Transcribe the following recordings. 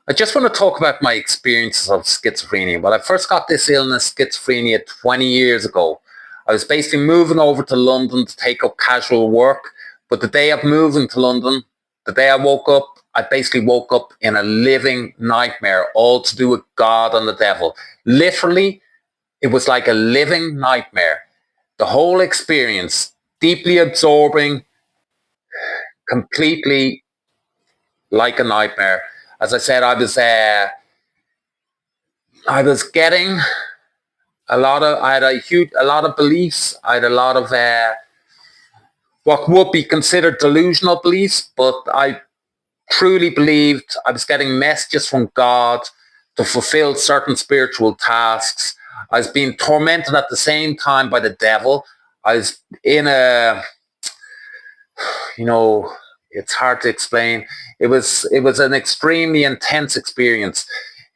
I just want to talk about my experiences of schizophrenia. Well, I first got this illness, schizophrenia, 20 years ago. I was basically moving over to London to take up casual work. But the day of moving to London, the day I woke up, I basically woke up in a living nightmare, all to do with God and the devil. Literally, it was like a living nightmare. The whole experience, deeply absorbing, completely like a nightmare. As I said, I was getting I had a lot of beliefs. I had a lot of what would be considered delusional beliefs, but I truly believed I was getting messages from God to fulfill certain spiritual tasks. I was being tormented at the same time by the devil. I was in a, you know, it's hard to explain. It was an extremely intense experience.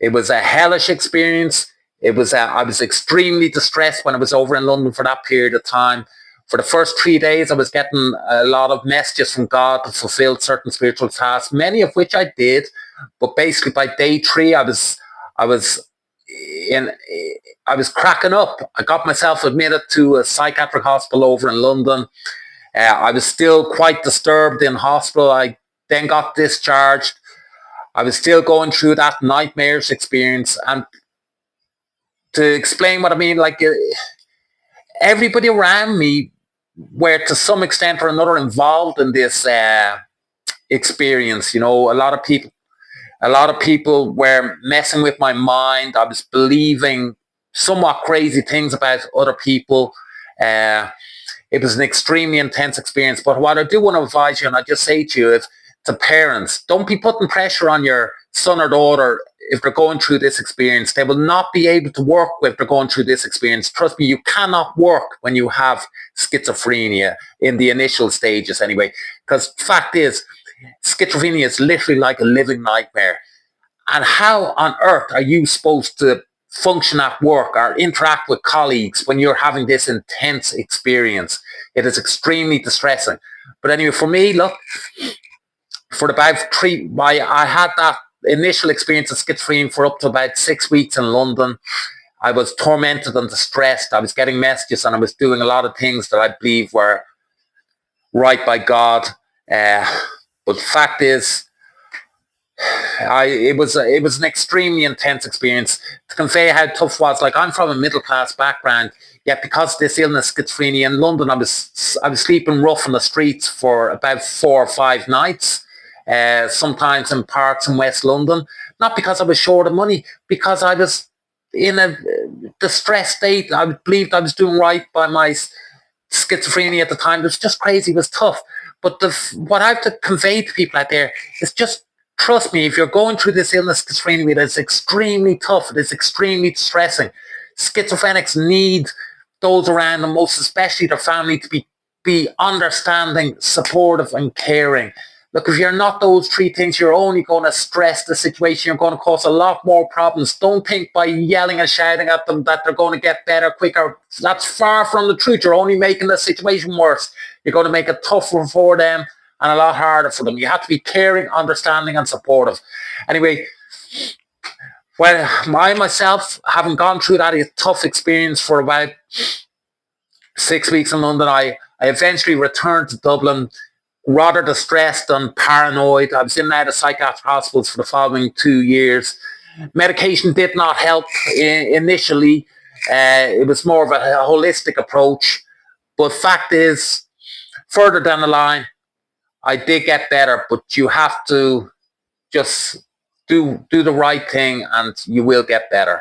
It was a hellish experience. I was extremely distressed when I was over in London for that period of time. For the first 3 days, I was getting a lot of messages from God to fulfill certain spiritual tasks, many of which I did. But basically, by day three, I was in, I was cracking up. I got myself admitted to a psychiatric hospital over in London. I was still quite disturbed in hospital. I then got discharged. I was still going through that nightmares experience. And to explain what I mean, like everybody around me were to some extent or another involved in this experience. A lot of people were messing with my mind. I was believing somewhat crazy things about other people. Uh, it was an extremely intense experience. But what I do want to advise you, and I just say to you, if to parents, don't be putting pressure on your son or daughter if they're going through this experience. They will not be able to work if they're going through this experience. Trust me, you cannot work when you have schizophrenia in the initial stages anyway. Because fact is, schizophrenia is literally like a living nightmare. And how on earth are you supposed to function at work or interact with colleagues when you're having this intense experience? It is extremely distressing. But anyway, for me, look, for about I had that initial experience of schizophrenia for up to about 6 weeks in London. I was tormented and distressed. I was getting messages and I was doing a lot of things that I believe were right by God. Uh, but the fact is, it was an extremely intense experience. To convey how tough it was, like I'm from a middle class background, yet because of this illness, schizophrenia in London, I was sleeping rough on the streets for about 4 or 5 nights. Sometimes in parks in West London, not because I was short of money, because I was in a distressed state. I believed I was doing right by my schizophrenia at the time. It was just crazy. It was tough. But what I have to convey to people out there is just trust me, if you're going through this illness, schizophrenia, it's extremely tough. It is extremely stressing. Schizophrenics need those around them, most especially their family, to be understanding, supportive, and caring. Look, if you're not those three things, you're only going to stress the situation. You're going to cause a lot more problems. Don't think by yelling and shouting at them that they're going to get better quicker. That's far from the truth. You're only making the situation worse. You're going to make it tougher for them and a lot harder for them. You have to be caring, understanding, and supportive. Anyway, well, I myself, having gone through that tough experience for about 6 weeks in London, I eventually returned to Dublin rather distressed and paranoid. I was in and out of psychiatric hospitals for the following 2 years. Medication did not help initially. It was more of a holistic approach. But fact is, further down the line, I did get better, but you have to just do the right thing and you will get better.